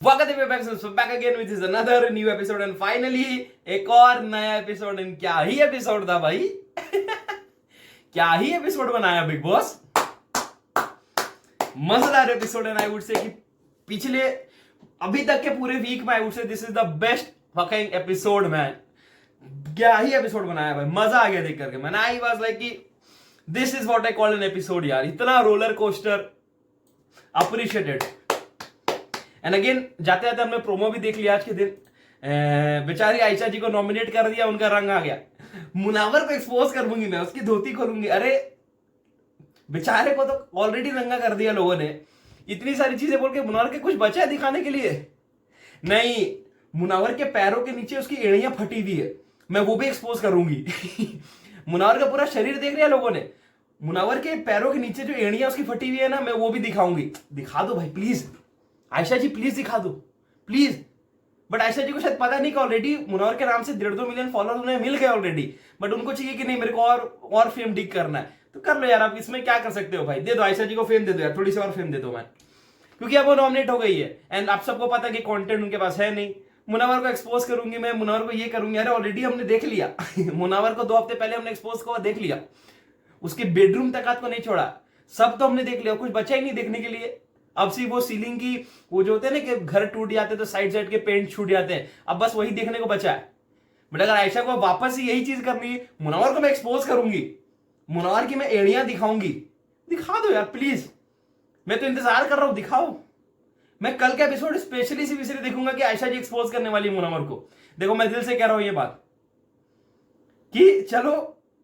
back again with this another new episode and finally एक और नया एपिसोड। क्या ही एपिसोड था भाई क्या ही एपिसोड बनाया बिग बॉस। मजेदार एपिसोड है। आई वुड से कि पिछले अभी तक के पूरे वीक में I would say this is the best fucking episode man. क्या ही एपिसोड बनाया भाई, मजा आ गया देख करके। मैंने आई वाज लाइक कि this is what I call an episode यार। इतना roller coaster, appreciated. And again जाते जाते हमने प्रोमो भी देख लिया आज के दिन। बेचारी आयशा जी को नॉमिनेट कर दिया, उनका रंग आ गया। मुनावर को एक्सपोज करूंगी मैं, उसकी धोती खोलूंगी। अरे बेचारे को तो ऑलरेडी रंगा कर दिया लोगों ने। इतनी सारी चीजें बोल के मुनावर के कुछ बचा है दिखाने के लिए? नहीं, मुनावर के पैरों के नीचे उसकी एड़ियां फटी हुई है, मैं वो भी एक्सपोज करूंगी। मुनावर का पूरा शरीर देख लिया लोगों ने, मुनावर के पैरों के नीचे जो एड़ियां उसकी फटी हुई है ना, मैं वो भी दिखाऊंगी। दिखा दो भाई प्लीज, आयशा जी प्लीज दिखा दो प्लीज। बट आयशा जी को शायद पता नहीं कि ऑलरेडी मुनावर के नाम से 1.5 मिलियन फॉलोअर्स उन्हें मिल गए ऑलरेडी। बट उनको चाहिए कि नहीं, मेरे को और फेम डिग करना है, तो कर लो यार। आप इसमें क्या कर सकते हो भाई, दे दो आयशा जी को फेम, दे दो यार, थोड़ी सी और फेम दे दो मैं, क्योंकि अब वो नॉमिनेट हो गई है। एंड आप सबको पता है कि कंटेंट उनके पास है नहीं। मुनावर को एक्सपोज करूंगी मैं, मुनावर को ये करूंगी। अरे ऑलरेडी हमने देख लिया। मुनावर को 2 हफ्ते पहले हमने एक्सपोज को देख लिया, उसके बेडरूम तक को नहीं छोड़ा, सब तो हमने देख लिया, कुछ बचा ही नहीं देखने के लिए। अब सिर्फ वो सीलिंग की वो जो होते हैं ना कि घर टूट जाते तो साइड साइड के पेंट छूट जाते हैं, अब बस वही देखने को बचा है। बट अगर आयशा को वापस से यही चीज करनी है, मुनावर को मैं एक्सपोज करूंगी, मुनावर की मैं एड़ियां दिखाऊंगी। दिखा दो यार प्लीज, मैं तो इंतजार कर रहा हूं, दिखाओ। मैं कल का एपिसोड स्पेशली सिर्फ इसलिए देखूंगा कि आयशा जी एक्सपोज करने वाली मुनावर को। देखो मैं दिल से कह रहा हूं ये बात कि चलो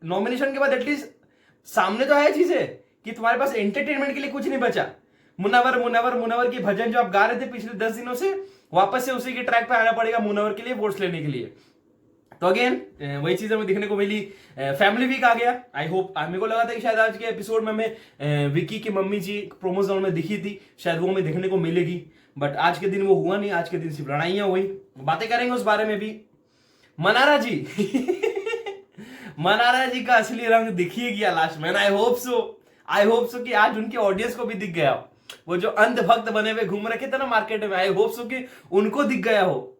नॉमिनेशन के बाद एटलीस्ट सामने तो है चीजें कि तुम्हारे पास एंटरटेनमेंट के लिए कुछ नहीं बचा। मुनावर मुनावर मुनावर की भजन जो आप गा रहे थे पिछले 10 दिनों से, वापस से उसी के ट्रैक पे आना पड़ेगा मुनावर के लिए वोट्स लेने के लिए। तो अगेन वही चीज हमें देखने को मिली। फैमिली वीक आ गया। आई होप, मेरे को लगा था कि शायद आज के एपिसोड में हमें विकी की मम्मी जी प्रोमोजन में दिखी थी, शायद वो हमें देखने को मिलेगी। बट आज के दिन वो हुआ नहीं। आज के दिन सिर्फ लड़ाइयां हुई। बातें करेंगे उस बारे में भी। मनारा जी मनारा जी का असली रंग दिख ही गया लास्ट में। आई होप सो कि आज उनके ऑडियंस को भी दिख गया। वो जो अंध भक्त बने हुए घूम रखे थे ना मार्केट में, आई होप सो कि उनको दिख गया हो,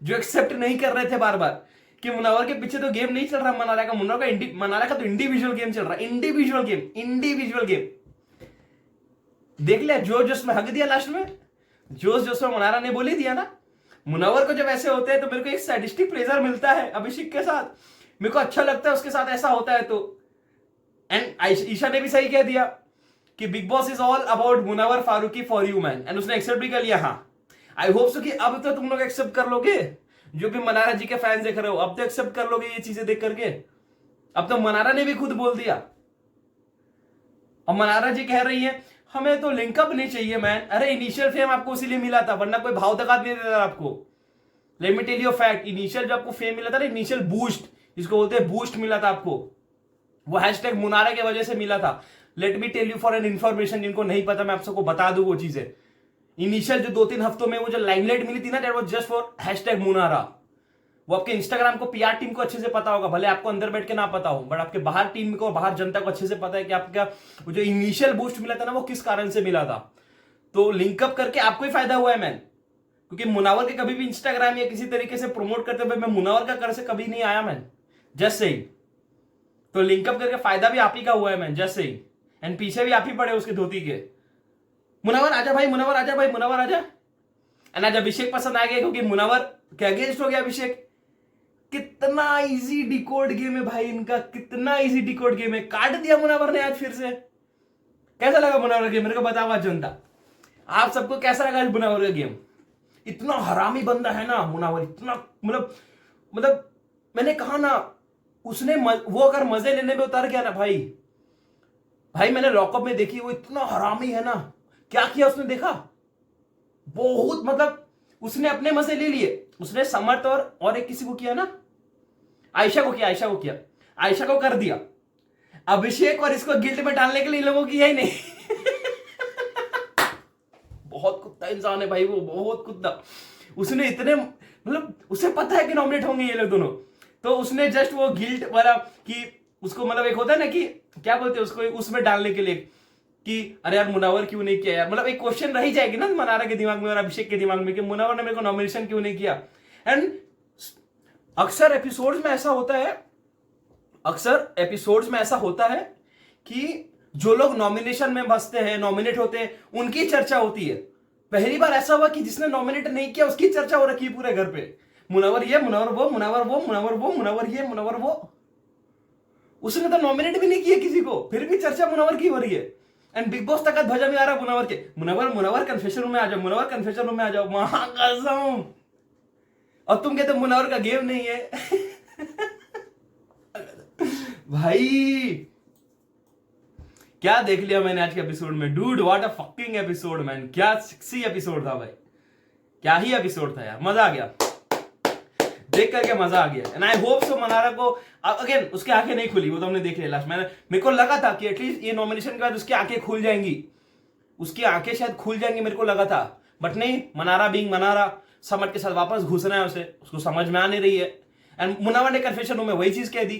जो एक्सेप्ट नहीं कर रहे थे बार बार कि मुनावर के पीछे तो गेम नहीं चल रहा मनारा का। मनारा का तो इंडिविजुअल गेम चल रहा है। इंडिविजुअल गेम देख लिया। जोश में हक दिया लास्ट में, जोश में मनारा ने बोल ही दिया ना। मुनावर को जब ऐसे होते हैं तो मेरे को एक सैडिस्टिक प्लेजर मिलता है अभिषेक के साथ, मेरे को अच्छा लगता है उसके साथ ऐसा होता है तो। एंड ईशा ने भी सही कह दिया कि Bigg Boss is all about Munawar Faruqui for you man. And उसने एक्सेप्ट भी कर लिया। हाँ, आई होप सो कि अब तो तुम लोग एक्सेप्ट कर लोगे, जो भी मनारा जी के फैंस देख रहे हो, अब तो एक्सेप्ट कर लोगे ये चीजें देख करके। अब तो मनारा ने भी खुद बोल दिया, और मनारा जी कह रही है हमें तो लिंकअप नहीं चाहिए मैन। अरे इनिशियल फेम आपको इसीलिए मिला था, वरना कोई भाव तक नहीं देता आपको। Let me tell you fact, initial जो आपको फेम मिला था ना, इनिशियल बूस्ट जिसको बोलते हैं, बूस्ट मिला था आपको, वो हैशटैग मुनारा की वजह से मिला था। Let me tell you for an information, जिनको नहीं पता मैं आप सबको बता दूं वो चीजें। इनिशियल जो 2-3 हफ्तों में वो जो लाइमलाइट मिली थी ना, that was just for hashtag Munara. वो आपके इंस्टाग्राम को पीआर टीम को अच्छे से पता होगा, भले आपको अंदर बैठ के ना पता हो, बट आपके बाहर टीम को, बाहर जनता को अच्छे से पता है कि आपका वो जो इनिशियल बूस्ट मिला था ना, वो किस कारण से मिला था। तो लिंकअप करके आपको ही फायदा हुआ है मैन, क्योंकि मुनावर के कभी भी इंस्टाग्राम या किसी तरीके से प्रमोट करते हुए मैं मुनावर का कर से कभी नहीं आया मैन, जस्ट से ही। तो लिंकअप करके फायदा भी आप ही का हुआ है man, just say he. And पीछे भी आप ही पड़े उसके धोती के। मुनावर आजा भाई, मुनावर आजा भाई, मुनावर आजा। एंड आज अभिषेक पसंद आ गया, क्योंकि मुनावर के अगेंस्ट हो गया अभिषेक। कितना इजी डिकोड गेम है भाई इनका, कितना इजी डिकोड गेम है। काट दिया मुनावर ने आज फिर से। कैसा लगा मुनावर गेम, मेरे को बताओ आज जनता, आप सबको कैसा लगा मुनावर का गेम? इतना हरामी बंदा है ना मुनावर, इतना मतलब मैंने कहा ना, उसने वो अगर मजे लेने में उतर गया ना भाई मैंने लॉकअप में देखी, वो इतना हरामी है ना। क्या किया उसने देखा, बहुत मतलब उसने अपने मजे ले लिए। उसने समर्थ और एक किसी को किया ना, आयशा को किया, आयशा को कर दिया। अभिषेक और इसको गिल्ट में डालने के लिए लोगों की यही नहीं। बहुत कुत्ता इंसान है भाई वो, बहुत कुत्ता। उसने इतने मतलब उसे पता है कि नॉमिनेट होंगे ये लोग दोनों, तो उसने जस्ट वो गिल्ट वाला कि उसको मतलब एक होता है ना कि क्या बोलते हैं उसको, उसमें डालने के लिए कि अरे यार मुनावर क्यों नहीं किया यार, मतलब एक क्वेश्चन रह ही जाएगी ना मनारा के दिमाग में और अभिषेक के दिमाग में कि मुनावर ने मेरे को नॉमिनेशन क्यों नहीं किया। एंड अक्सर एपिसोड्स में ऐसा होता है, अक्सर एपिसोड्स में ऐसा होता है कि जो लोग नॉमिनेशन में बसते हैं, नॉमिनेट होते हैं, उनकी चर्चा होती है। पहली बार ऐसा हुआ कि जिसने नॉमिनेट नहीं किया उसकी चर्चा हो रखी है पूरे घर पे, मुनावर ये, मुनावर वो, मुनावर वो, मुनावर वो, मुनावर ये, मुनावर वो। उसने तो नॉमिनेट भी नहीं किया किसी को, फिर भी चर्चा मुनावर की हो रही है। एंड बिग बॉस तक ध्वजा में आ रहा मुनावर के, मुनावर मुनावर कन्फेशन रूम में आ जाओ, मुनावर कन्फेशन रूम में आ जाओ, महाकसम। और तुम कहते मुनावर का गेम नहीं है। भाई क्या देख लिया मैंने आज के एपिसोड में, dude what a fucking episode man, क्या सेक्सी एपिसोड था भाई, क्या ही एपिसोड था यार, मजा आ गया देख करके, मजा आ गया। एंड आई होप सो मनारा को अगेन उसकी आंखें नहीं खुली, वो तो हमने देख लिया लास्ट में, मेरे को लगा था कि एटलीस्ट ये नॉमिनेशन के बाद उसकी आंखें खुल जाएंगी, उसकी आंखें शायद खुल जाएंगी, मेरे को लगा था, बट नहीं, मनारा बीइंग मनारा, समझ के साथ वापस घुसना है उसे, उसको समझ में आ नहीं रही है। एंड मुनावर ने कन्फेशन रूम में वही चीज कह दी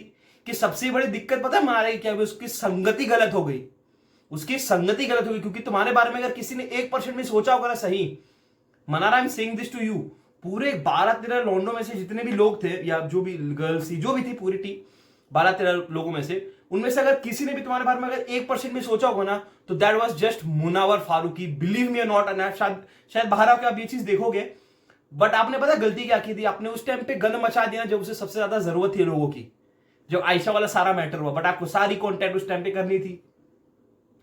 कि सबसे बड़ी दिक्कत पता है मनारा की क्या हुई, उसकी संगति गलत हो गई, उसकी संगति गलत हो गई, क्योंकि तुम्हारे बारे में अगर किसी ने 1% भी सोचा होगा ना सही, Mannara I am saying this to you, पूरे 12-13 लॉन्डो में से जितने भी लोग थे या जो भी गर्ल्स थी, जो भी थी पूरी टीम 12-13 लोगों में से, उनमें से अगर किसी ने भी तुम्हारे बारे में अगर 1% भी सोचा होगा ना, तो that was just Munawar Faruqui, believe me और नॉट। एंड शायद बाहर आकर आप ये चीज देखोगे, बट आपने पता गलती क्या की थी, आपने उस टाइम पे गन मचा दिया जब उसे सबसे ज्यादा जरूरत थी लोगों की, जब आयशा वाला सारा मैटर हुआ, बट आपको सारी कॉन्टेंट उस टाइम पे करनी थी।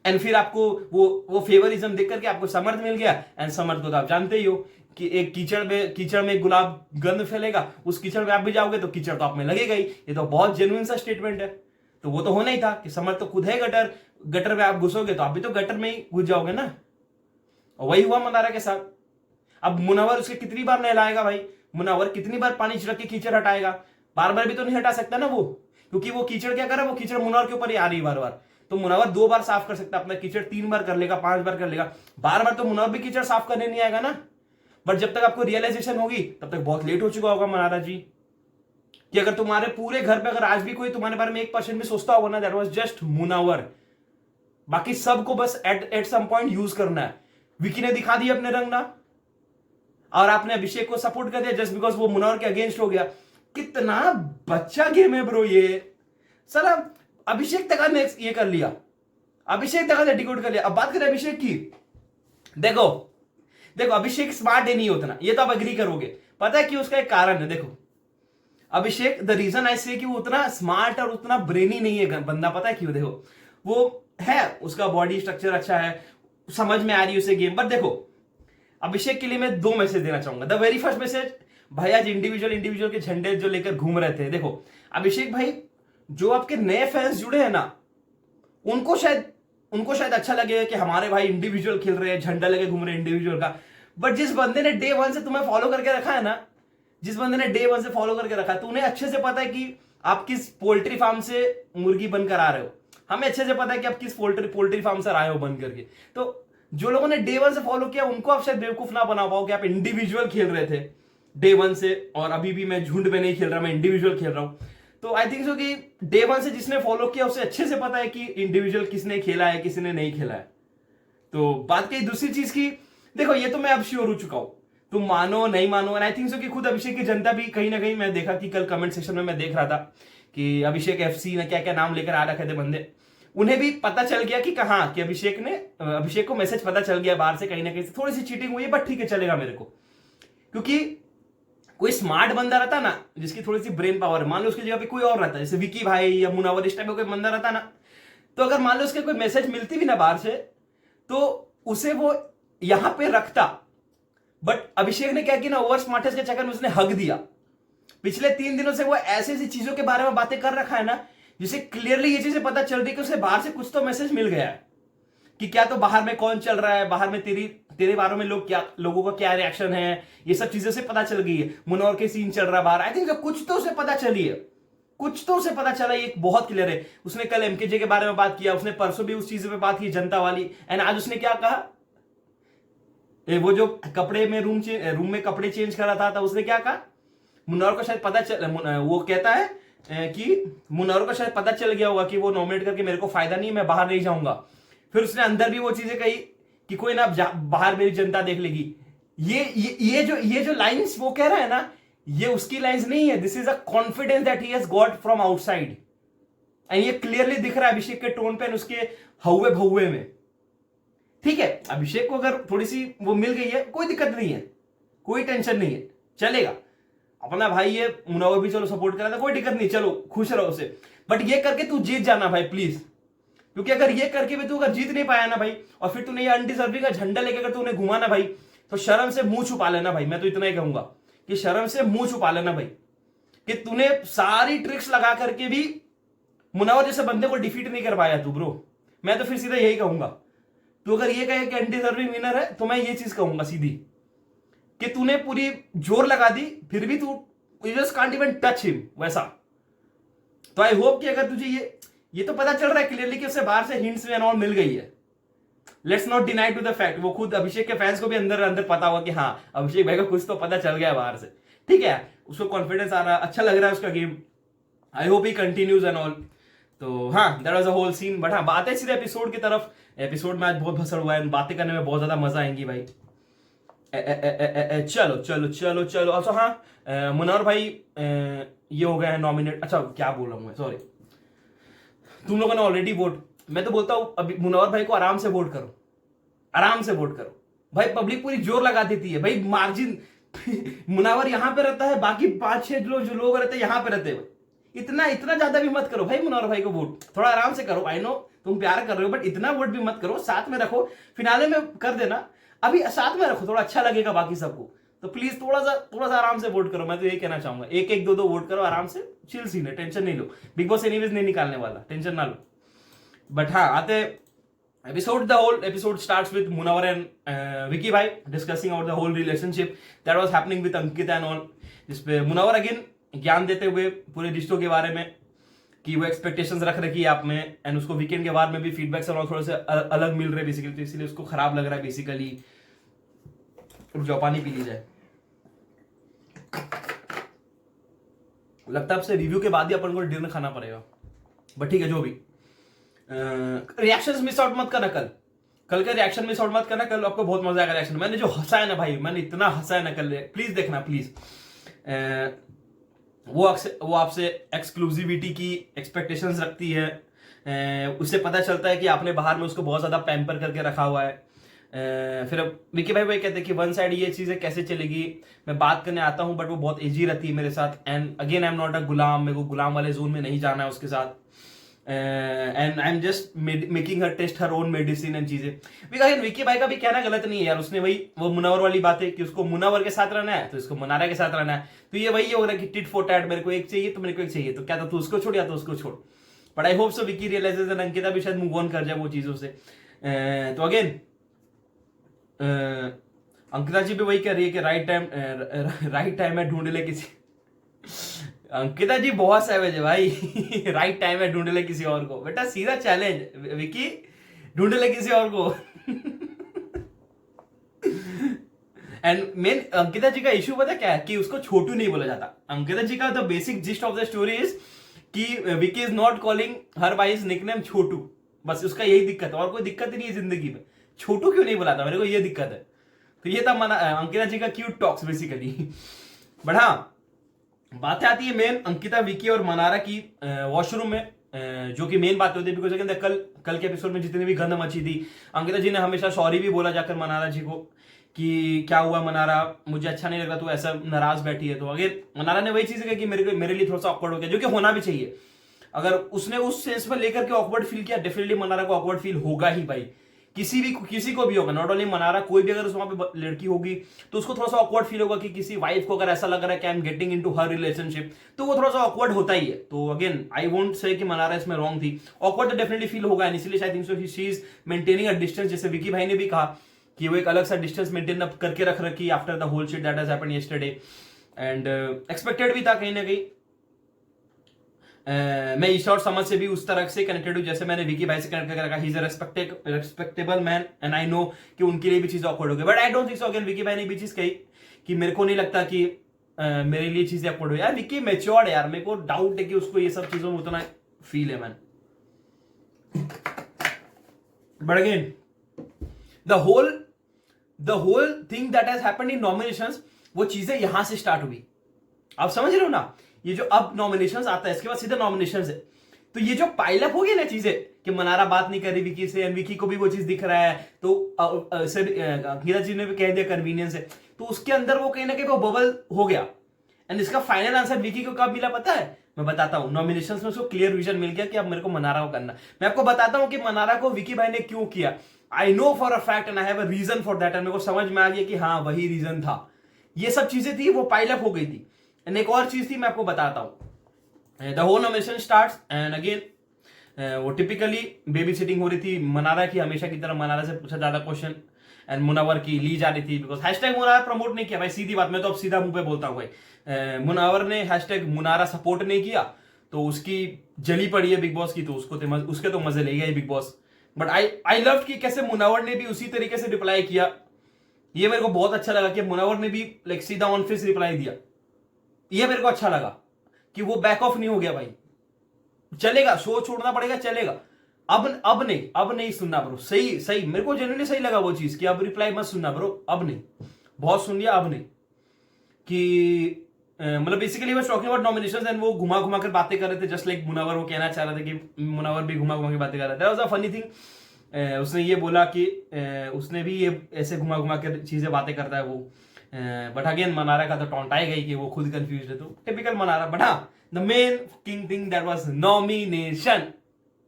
एंड फिर आपको वो फेवरिज्म देख करके आपको समर्थ मिल गया। एंड समर्थ को तो आप जानते ही हो कि एक कीचड़ में गुलाब गंध फैलेगा, उस कीचड़ में आप भी जाओगे तो कीचड़ तो आप में लगेगा ही। ये तो बहुत जेन्युइन सा स्टेटमेंट है, तो वो तो होना ही था कि समर्थ तो खुद है गटर में आप घुसोगे तो आप भी तो गटर में ही घुस जाओगे ना। और वही हुआ मनारा के साथ। अब मुनावर उसके कितनी बार नहलाएगा भाई, मुनावर कितनी बार पानी छिड़क के कीचड़ हटाएगा, बार बार भी तो नहीं हटा सकता ना वो, क्योंकि वो कीचड़ क्या कर रहा है, वो कीचड़ मुनावर के ऊपर ही आ रही है बार बार। तो मुनावर 2 बार साफ कर सकता है अपना कीचड़, 3 बार कर लेगा, 5 बार कर लेगा, बार बार तो मुनावर भी कीचड़ साफ करने नहीं आएगा ना। बट जब तक आपको रियलाइजेशन होगी तब तक बहुत लेट हो चुका होगा मनारा जी, कि अगर तुम्हारे पूरे घर पे अगर आज भी कोई तुम्हारे बारे में 1% भी सोचता होगा ना, दैट वाज जस्ट मुनावर। बाकी सबको बस एट सम पॉइंट यूज करना है। विकी ने दिखा दिया अपने रंग ना, और आपने अभिषेक को सपोर्ट कर दिया जस्ट बिकॉज वो मुनावर के अगेंस्ट हो गया। कितना बच्चा गेम है ब्रो ये साला। अभिषेक तक ने ये कर लिया, अभिषेक तक ने डिकोड कर लिया। अब बात करें अभिषेक की, देखो अभिषेक स्मार्ट है नहीं उतना, ये तो आप एग्री करोगे। पता है कि उसका एक कारण है, देखो अभिषेक, द रीजन आई से कि वो उतना स्मार्ट और उतना ब्रेनी नहीं है बंदा, पता है क्यों? देखो वो है, उसका बॉडी स्ट्रक्चर अच्छा है, समझ में आ रही है उसे गेम। बट देखो अभिषेक के लिए मैं 2 मैसेज देना चाहूंगा। द वेरी फर्स्ट मैसेज, भाई आज इंडिविजुअल के झंडे जो लेकर घूम रहे थे, देखो अभिषेक भाई, जो आपके नए फैंस जुड़े हैं ना, उनको शायद अच्छा लगेगा कि हमारे भाई इंडिविजुअल खेल रहे हैं, झंडा लेके घूम रहे हैं इंडिविजुअल का। बट जिस बंदे ने डे 1 से तुम्हें फॉलो करके रखा है ना, जिस बंदे ने डे 1 से फॉलो करके रखा है, तो उन्हें अच्छे से पता है कि आप किस पोल्ट्री फार्म से मुर्गी बनकर आ रहे हो। हमें अच्छे से पता है कि आप किस पोल्ट्री फार्म से आए हो बन करके। तो जो लोगों ने डे 1 से फॉलो किया उनको आप शायद बेवकूफ ना बना पाओ कि आप इंडिविजुअल खेल रहे थे डे 1 से, और अभी भी मैं झुंड में नहीं खेल रहा, मैं इंडिविजुअल खेल रहा हूं। तो आई थिंक सो कि डे 1 से जिसने फॉलो किया उसे अच्छे से पता है कि इंडिविजुअल किसने खेला है, किसने नहीं खेला है। तो बात कही दूसरी चीज की, देखो ये तो मैं अब श्योर हो चुका हूं, तुम मानो नहीं मानो। एंड आई थिंक सो कि खुद अभिषेक की जनता भी कहीं ना कहीं, मैं देखा कि कल कमेंट सेक्शन में मैं देख रहा था कि अभिषेक FC ने क्या क्या नाम लेकर आ रखे थे बंदे, उन्हें भी पता चल गया कि कहाँ, कि अभिषेक को मैसेज पता चल गया बाहर से, कहीं ना कहीं से थोड़ी सी चीटिंग हुई है, बट ठीक है चलेगा मेरे को। क्योंकि कोई स्मार्ट बंदा रहता ना, जिसकी थोड़ी सी ब्रेन पावर है, मान लो उसकी जगह पे कोई और रहता, जैसे विकी भाई या मुनावर, इस टाइप का कोई बंदा रहता ना, तो अगर मान लो उसके कोई मैसेज मिलती भी ना बाहर से, तो उसे वो यहां पे रखता। बट अभिषेक ने क्या किया ना, ओवर स्मार्टनेस के चक्कर में उसने हक दिया। पिछले 3 दिनों से वो ऐसी ऐसी चीजों के बारे में बातें कर रखा है ना, जिसे क्लियरली ये चीजें पता चल रही है कि उसे बाहर से कुछ तो मैसेज मिल गया है, कि क्या तो बाहर में कौन चल रहा है, बाहर में तेरे बारे में लोगों का क्या रिएक्शन है, ये सब चीजें से पता चल गई है। मुनौर के सीन चल रहा है बाहर, आई थिंक कुछ तो उसे पता चली है, कुछ तो उसे पता चला, ये बहुत क्लियर है। उसने कल MKJ के बारे में बात किया, उसने परसों भी उस चीज पे बात की, जनता वाली। एंड आज उसने क्या कहा, वो जो कपड़े में रूम में कपड़े चेंज कर रहा था, उसने क्या कहा, मुनौर को शायद पता चल, वो कहता है कि मुनौर को शायद पता चल गया होगा कि वो नॉमिनेट करके मेरे को फायदा नहीं, मैं बाहर नहीं जाऊंगा। फिर उसने अंदर भी वो चीजें कही कि कोई ना बाहर मेरी जनता देख लेगी। ये जो लाइंस वो कह रहा है ना, ये उसकी लाइंस नहीं है। This is a confidence that he has got from outside, and ये क्लियरली दिख रहा है अभिषेक के टोन पे, उसके हौवे भौवे में। ठीक है, अभिषेक को अगर थोड़ी सी वो मिल गई है, कोई दिक्कत नहीं है, कोई टेंशन नहीं है, चलेगा। अपना भाई है, मुनावर भी चलो सपोर्ट करा था, कोई दिक्कत नहीं, चलो खुश रहो उसे। बट ये करके तू जीत जाना भाई प्लीज, क्योंकि अगर ये करके भी तू अगर जीत नहीं पाया ना भाई, और फिर तूने ये अनडिजर्विंग का झंडा लेके अगर तूने घुमाना भाई, तो शर्म से मुंह छुपा लेना भाई। मैं तो इतना ही कहूंगा कि शर्म से मुंह छुपा लेना भाई, कि तूने सारी ट्रिक्स लगा करके भी मुनावर जैसे बंदे को डिफीट नहीं कर पाया तू ब्रो। मैं तो फिर सीधा यही कहूंगा, तू अगर ये कहे कि अनडिजर्विंग विनर है, तो मैं ये चीज कहूंगा सीधी, कि तूने पूरी जोर लगा दी, फिर भी तू just can't even touch him वैसा। तो आई होप कि अगर तुझे ये तो पता चल रहा है क्लियरली कि उसे बाहर से हिंट्स एंड ऑल मिल गई है। Let's not deny to the fact, वो खुद अभिषेक के फैंस को भी अंदर अंदर पता हुआ कि हाँ अभिषेक भाई को कुछ तो पता चल गया बाहर से। ठीक है, उसको कॉन्फिडेंस आ रहा, अच्छा लग रहा है उसका game. I hope he continues and all. तो हाँ, that was a whole scene. But हाँ, बातें सीधे एपिसोड की तरफ। एपिसोड में आज बहुत भसड़ हुआ है, बातें करने में बहुत ज्यादा मजा आएंगी भाई। चलो चलो चलो चलो। अच्छा हाँ, मुनावर भाई ये हो गया है नॉमिनेट। अच्छा क्या बोल रहा हूँ मैं, सॉरी। तुम लोगों ने ऑलरेडी वोट, मैं तो बोलता हूँ अभी मुनावर भाई को आराम से वोट करो, आराम से वोट करो भाई। पब्लिक पूरी जोर लगा देती है भाई, मार्जिन मुनावर यहां पे रहता है, बाकी 5-6 जो लोग रहते हैं यहां पे रहते हैं। इतना ज्यादा भी मत करो भाई मुनावर भाई को वोट, थोड़ा आराम से करो। आई नो तुम प्यार कर रहे हो, बट इतना वोट भी मत करो, साथ में रखो, फिनाले में कर देना, अभी साथ में रखो, थोड़ा अच्छा लगेगा बाकी सबको। तो प्लीज थोड़ा सा आराम से वोट करो, मैं तो यही कहना चाहूंगा। 1-1 2-2 वोट करो आराम से, चिल सीन है, टेंशन नहीं लो। बिग बॉस एनीवेज नहीं निकालने वाला, टेंशन ना लो। बट हाँ, आते episode, the whole episode starts with Munawar and Vicky bhai discussing about the whole relationship that was happening with Ankita and all, जिसपे मुनावर अगेन ज्ञान देते हुए पूरे रिश्तों के बारे में कि वो एक्सपेक्टेशंस रख रखी है आप में, एंड उसको वीकेंड के बाद में भी फीडबैक से थोड़े से अलग मिल रहे हैं बेसिकली, तो इसलिए उसको खराब लग रहा है बेसिकली। जो पानी पी ली जाए, लगता है आपसे रिव्यू के बाद ही अपन को डिनर खाना पड़ेगा, बट ठीक है जो भी। रिएक्शंस मिस आउट मत करना, कल का रिएक्शन मिस आउट मत करना, कल आपको बहुत मजा आएगा रिएक्शन। मैंने जो हंसा है ना भाई, मैंने इतना हंसा है ना कल, प्लीज देखना प्लीज। वो आपसे एक्सक्लूसिविटी की एक्सपेक्टेशंस रखती है, उससे पता चलता है कि आपने बाहर में उसको बहुत ज्यादा पैम्पर करके रखा हुआ है। फिर विकी भाई कहते हैं कि वन साइड ये चीजें कैसे चलेगी, मैं बात करने आता हूं बट वो बहुत इजी रहती है मेरे साथ, and again I am not a गुलाम, मेरे को गुलाम वाले जोन में नहीं जाना है उसके साथ, and I am just making her taste her own medicine and चीजें। विकी भाई का भी कहना गलत नहीं है यार, उसने वही वो मुनावर वाली बात है कि उसको मुनावर के साथ रहना है तो इसको मुनारा के साथ रहना है, तो ये वही हो रहा है कि टिट फॉर टैट, मेरे को एक चाहिए तो मेरे को एक चाहिए, तो क्या था तू उसको छोड़ या तो उसको छोड़। But I hope so Vicky realizes and Ankita भी शायद मूव ऑन कर जाए वो चीजों से। तो अगेन अंकिता जी भी वही कह रही है कि राइट टाइम है ढूंढ ले किसी। अंकिता जी बहुत सैवेज है भाई राइट टाइम है ढूंढ ले किसी और को, बेटा सीधा चैलेंज विकी, ढूंढ ले किसी और को। एंड मेन अंकिता जी का इशू पता क्या है कि उसको छोटू नहीं बोला जाता। अंकिता जी का the basic gist of the story is कि Vicky is not calling her by his nickname Chhotu, बस उसका यही दिक्कत है, और कोई दिक्कत ही नहीं है जिंदगी में। छोटू क्यों नहीं बुलाता, मेरे को ये दिक्कत है। तो ये था अंकिता जी का क्यूट टॉक्स बेसिकली। बट हाँ, बातें आती है मेन अंकिता, विकी और मनारा की वॉशरूम में, जो कि मेन बात होती है बिकॉज कल के एपिसोड में जितनी भी गंद मची थी, अंकिता जी ने हमेशा सॉरी भी बोला जाकर मनारा जी को कि क्या हुआ मनारा, मुझे अच्छा नहीं लग रहा, तू ऐसा नाराज बैठी है। तो अगर मनारा ने वही चीज कही कि मेरे लिए थोड़ा सा ऑकवर्ड हो गया, जो कि होना भी चाहिए। अगर उसने उस सेंस में लेकर के ऑकवर्ड फील किया, डेफिनेटली मनारा को ऑकवर्ड फील होगा ही भाई, किसी को भी होगा, नॉट ओनली मनारा, कोई भी अगर वहां पे लड़की होगी तो उसको थोड़ा सा ऑकवर्ड फील होगा कि किसी वाइफ को अगर ऐसा लग रहा है कि I am getting into her relationship, तो वो थोड़ा सा ऑकवर्ड होता ही है। तो अगेन आई वोंट से कि मनारा इसमें रॉन्ग थी, ऑकवर्ड तो डेफिनेटली फील होगा, इसलिए शायद think so she is maintaining a distance, जैसे विकी भाई ने भी कहा कि वो एक अलग सा डिस्टेंस मेंटेन करके रख रखी after the whole shit that has happened yesterday, and expected भी था कहीं ना कहीं। मैं ईशा और समझ से भी उस तरह से कनेक्टेड हूँ जैसे मैंने विकी भाई से कनेक्ट करके रखा। He is a respectable man and I know कि उनके लिए भी चीज ऑकवर्ड हो गई, but I don't think so. Again Vicky भाई ने भी चीज कही कि मेरे को नहीं लगता कि मेरे लिए चीजें ऑकवर्ड हो। यार विकी मैच्योर्ड है यार, मेरे को डाउट है कि उसको ये सब चीजों में उतना फील है man. But again the whole thing that has happened in nominations, वो चीजें यहां से स्टार्ट हुई। आप समझ रहे हो ना, ये जो अब नॉमिनेशंस आता है इसके बाद सीधा नॉमिनेशंस है, तो ये जो पाइलअप हो गई ना चीजें कि मनारा बात नहीं कर रही विकी से एंड विकी को भी वो चीज दिख रहा है, तो गीता जी ने भी कह दिया कन्वीनियंस है, तो उसके अंदर वो कहीं ना कहीं वो बबल हो गया। एंड इसका फाइनल आंसर विकी को कब मिला पता है, मैं बताता हूं। नॉमिनेशंस में उसको क्लियर विजन मिल गया कि अब मेरे को मनारा को करना। मैं आपको बताता हूं कि मनारा को विकी भाई ने क्यों किया। I know for a fact and I have a reason for that, and मेरे को समझ में आ गया कि हाँ वही रीजन था। ये सब चीजें थी वो पाइलअप हो गई थी। एंड एक और चीज थी मैं आपको बताता हूं। The whole nomination starts and again वो टिपिकली बेबी सिटिंग हो रही थी मनारा की, हमेशा की तरह मनारा से पूछा ज्यादा क्वेश्चन एंड मुनावर की ली जा रही थी, बिकॉज हैशटैग मुनारा प्रमोट नहीं किया भाई, सीधी बात, मैं तो अब सीधा मुंह पे बोलता हूँ भाई। मुनावर ने हैशटैग मुनारा सपोर्ट नहीं किया तो उसकी जली पड़ी है बिग बॉस की, तो उसके तो मजे ले गए big boss. But I love कि कैसे मुनावर ने भी उसी तरीके से रिप्लाई किया, ये मेरे को बहुत अच्छा लगा कि मुनावर ने भी लाइक सीधा ऑन फेस रिप्लाई दिया। ये मेरे को अच्छा लगा कि वो बैक ऑफ नहीं हो गया भाई, चलेगा शो छोड़ना पड़ेगा चलेगा, अब नहीं सुनना ब्रो। सही सही मेरे को जेन्युइनली सही लगा वो चीज कि अब रिप्लाई मत सुनना ब्रो, अब नहीं, बहुत सुन लिया अब नहीं। कि मतलब बेसिकली मैं टॉकिंग अबाउट नॉमिनेशंस एंड वो घुमा घुमा कर बातें कर रहे थे, जस्ट लाइक मुनावर वो कहना चाह रहे थे कि मुनावर भी घुमा घुमा के बातें कर रहा था। Was a funny thing. उसने ये बोला कि उसने भी ये ऐसे घुमा घुमा कर चीजें बातें करता है वो, बट अगेन मनारा का तो टॉन्टाई गई कि वो खुद कंफ्यूज है, तो टिपिकल मनारा। बट हाँ, the main king thing that was nomination.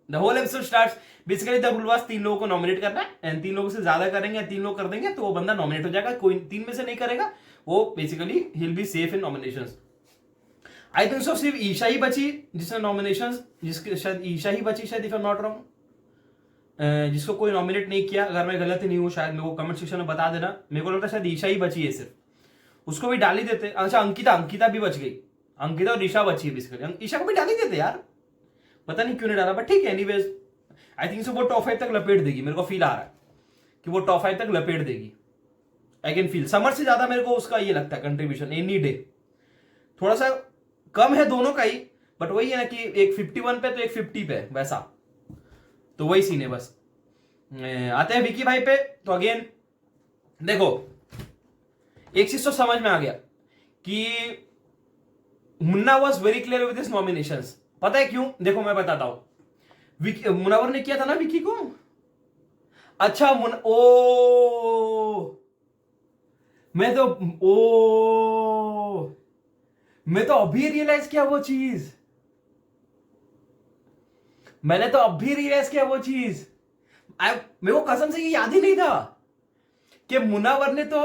The whole episode starts basically the rule was 3 लोगों को नॉमिनेट करना है एंड 3 लोगों से ज्यादा करेंगे, 3 लोग कर देंगे तो वो बंदा नॉमिनेट हो जाएगा। कोई 3 में से नहीं करेगा वो basically he will be safe in nominations. I think सो सिर्फ ईशा ही बची जिसने नॉमिनेशंस, जिसके शायद ईशा ही बची शायद, if I am not wrong, जिसको कोई नॉमिनेट नहीं किया। अगर मैं गलत नहीं हूं शायद मेरे को कमेंट सेक्शन में बता देना, मेरे को लगता है शायद ईशा ही बची है सिर्फ, उसको भी डाल ही देते। अच्छा अंकिता भी बच गई, अंकिता और ईशा बची है बेसिकली, ईशा को भी डाल ही देते यार, पता नहीं क्यों नहीं डाला, बट ठीक है। एनीवेज आई थिंक सो वो टॉप 5 तक लपेट देगी, मेरे को फील आ रहा है कि वो टॉप 5 तक लपेट देगी। आई कैन फील समर से ज्यादा मेरे को उसका ये लगता है कंट्रीब्यूशन एनी डे, थोड़ा सा कम है दोनों का ही, बट वही है ना कि एक 51 पे तो एक 50 पे वैसा, तो वही सीन है बस। आते हैं विकी भाई पे, तो अगेन देखो एक चीज तो समझ में आ गया कि Munna was very clear with his nominations. पता है क्यों, देखो मैं बताता हूं। मुनावर ने किया था ना विकी को, अच्छा मैं तो अभी रियलाइज किया वो चीज, मैंने तो अभी रियलाइज किया वो चीज। मेरे को कसम से ये याद ही नहीं था कि मुनावर ने तो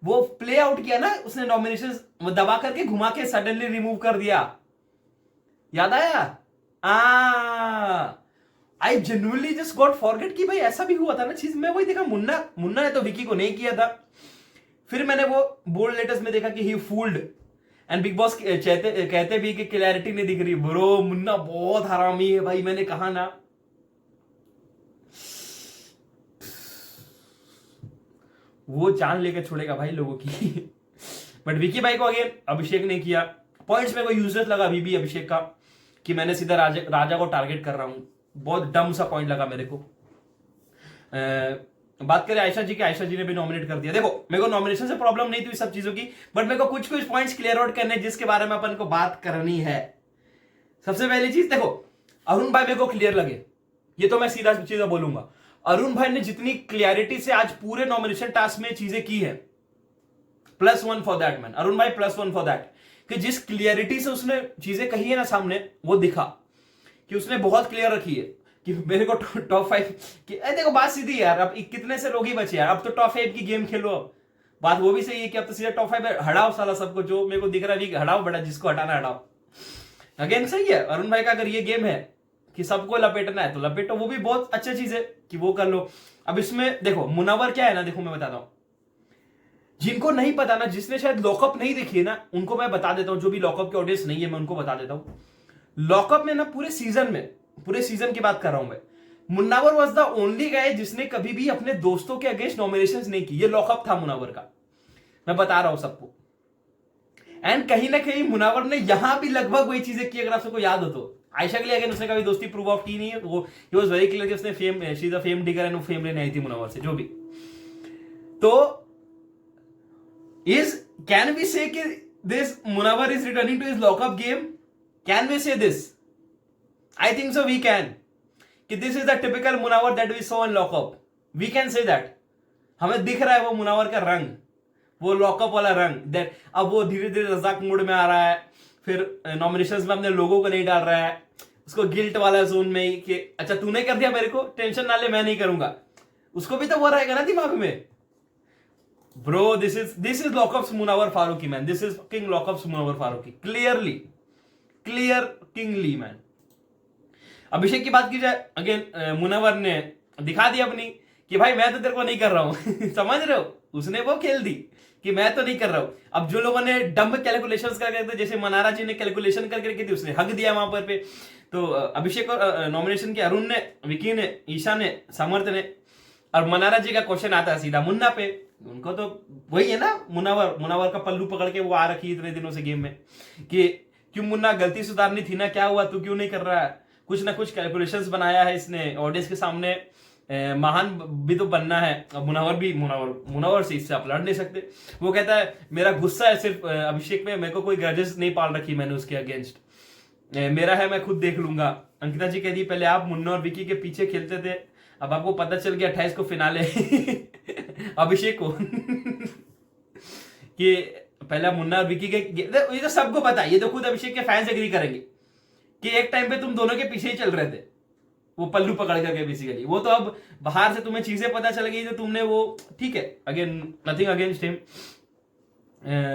वो प्ले आउट किया ना, उसने नॉमिनेशन दबा करके घुमा के सडनली रिमूव कर दिया, याद आया। I genuinely just got forget कि भाई ऐसा भी हुआ था ना चीज। मैं वही देखा मुन्ना ने तो विकी को नहीं किया था, फिर मैंने वो बोल्ड लेटर्स में देखा कि ही फूल्ड एंड बिग बॉस कहते भी कि क्लैरिटी नहीं दिख रही। ब्रो मुन्ना बहुत हरामी है भाई, मैंने कहा ना, वो जान लेकर छोड़ेगा भाई लोगों की। बट विकी भाई को अगेन अभिषेक ने किया। पॉइंट्स मेरे को यूजलेस लगा अभी भी अभिषेक का, कि मैंने सीधा राजा को टारगेट कर रहा हूं, बहुत डम सा पॉइंट लगा मेरे को। बात करें आयशा जी की, आयशा जी ने भी नॉमिनेट कर दिया। देखो मेरे को नॉमिनेशन से प्रॉब्लम नहीं थी सब चीजों की, बट मेरे को कुछ कुछ पॉइंट्स क्लियर आउट करने जिसके बारे में अपन को बात करनी है। सबसे पहली चीज देखो, अरुण भाई मेरे को क्लियर लगे, ये तो मैं सीधा चीजें बोलूंगा। अरुण भाई ने जितनी क्लियरिटी से आज पूरे नॉमिनेशन टास्क में चीजें की है, +1 फॉर दैट मैन, अरुण भाई +1 फॉर दैट, कि जिस क्लियरिटी से उसने चीजें कही है ना सामने, वो दिखा कि उसने बहुत क्लियर रखी है कि मेरे को टॉप 5 कि देखो बात सीधी यार, अब कितने से लोग ही बचे यार, अब तो टॉप 5 की गेम खेलो। अब बात वो भी सही है कि अब तो सीधा टॉप 5 हटाओ साला सबको, जो मेरे को दिख रहा है हटाओ बड़ा, जिसको हटाना हटाओ। अगेन सही है अरुण भाई का, अगर ये गेम है कि सबको लपेटना है तो लपेटो, वो भी बहुत अच्छा चीज है कि वो कर लो। अब इसमें देखो मुनावर क्या है ना, देखो मैं बताता हूं, जिनको नहीं पता ना, जिसने शायद लॉकअप नहीं देखी है ना, उनको मैं बता देता हूं, जो भी लॉकअप के ऑडियंस नहीं है मैं उनको बता देता हूं। लॉकअप में ना पूरे सीजन की बात कर रहा हूं मैं, Munawar was the only guy जिसने कभी भी अपने दोस्तों के अगेंस्ट नॉमिनेशंस नहीं की। ये लॉकअप था मुन्नावर का, मैं बता रहा हूं सबको। एंड कहीं ना कहीं मुन्नावर ने यहां भी लगभग वही चीजें की, अगर आप सबको याद हो तो। आयशा के लिए अगेन उसने कभी दोस्ती प्रूव ऑफ की नहीं है, वो ही वाज वेरी क्लियर कि उसने fame, she is a fame digger and वो फेम लेने आई थी मुनव्वर से, जो भी। तो इज कैन वी से कि this Munawar is returning to his lockup game? Can we say this? I think so we can, कि this is the typical Munawar that we saw in lockup. We can say that. हमें दिख रहा है वो मुनव्वर का रंग, वो लॉकअप वाला रंग, दैट अब वो धीरे धीरे रजाक मूड में आ रहा है, फिर नॉमिनेशंस में अपने लोगों को नहीं डाल रहा है, उसको गिल्ट वाला जोन में ही कि अच्छा तूने कर दिया मेरे को, टेंशन ना ले मैं नहीं करूंगा। उसको भी तो वो रहेगा ना दिमाग में। Bro this is lockup's Munawar Faruqui man, this is king lockup's Munawar Faruqui, clearly, clear kingly man. Abhishek की बात की जाए, अगेन मुनव्वर ने दिखा दिया अपनी कि भाई मैं तो तेरे को नहीं कर रहा हूं समझ रहे हो, उसने वो खेल दी कि मैं तो नहीं कर रहा हूं। अब जो लोगों ने डम्ब कैलकुलेशंस करके थे, जैसे मनारा जी ने कैलकुलेशन करके की थी, उसने हक दिया वहां पर पे। तो अभिषेक और नॉमिनेशन के अरुण ने, विकी ने, ईशा ने, समर्थ ने, और मनारा जी का क्वेश्चन आता है सीधा मुन्ना पे। उनको तो वही है ना, मुनव्वर का पल्लू पकड़ के वो आ रखी इतने दिनों से गेम में कि क्यों मुन्ना गलती सुधारनी थी ना, क्या हुआ तू क्यों नहीं कर रहा है, कुछ ना कुछ कैलकुलेशंस बनाया है इसने ऑडियंस के सामने, महान भी तो बनना है। अब मुनव्वर से इससे आप लड़ नहीं सकते। वो कहता है मेरा गुस्सा है सिर्फ अभिषेक में, मेरे को कोई ग्रजेस नहीं पाल रखी मैंने उसके अगेंस्ट, मेरा है मैं खुद देख लूंगा। अंकिता जी कहती पहले आप मुन्ना और विकी के पीछे खेलते थे, अब आपको पता चल गया 28 को फिनाले अभिषेक को कि पहला मुन्ना और विकी के, ये तो सबको पता है, ये तो खुद अभिषेक के फैंस एग्री करेंगे कि एक टाइम पे तुम दोनों के पीछे ही चल रहे थे, वो पल्लू पकड़ करके बेसिकली। वो तो अब बाहर से तुम्हें चीजें पता चल गई तो तुमने वो, ठीक है, अगेन नथिंग अगेंस्ट हिम।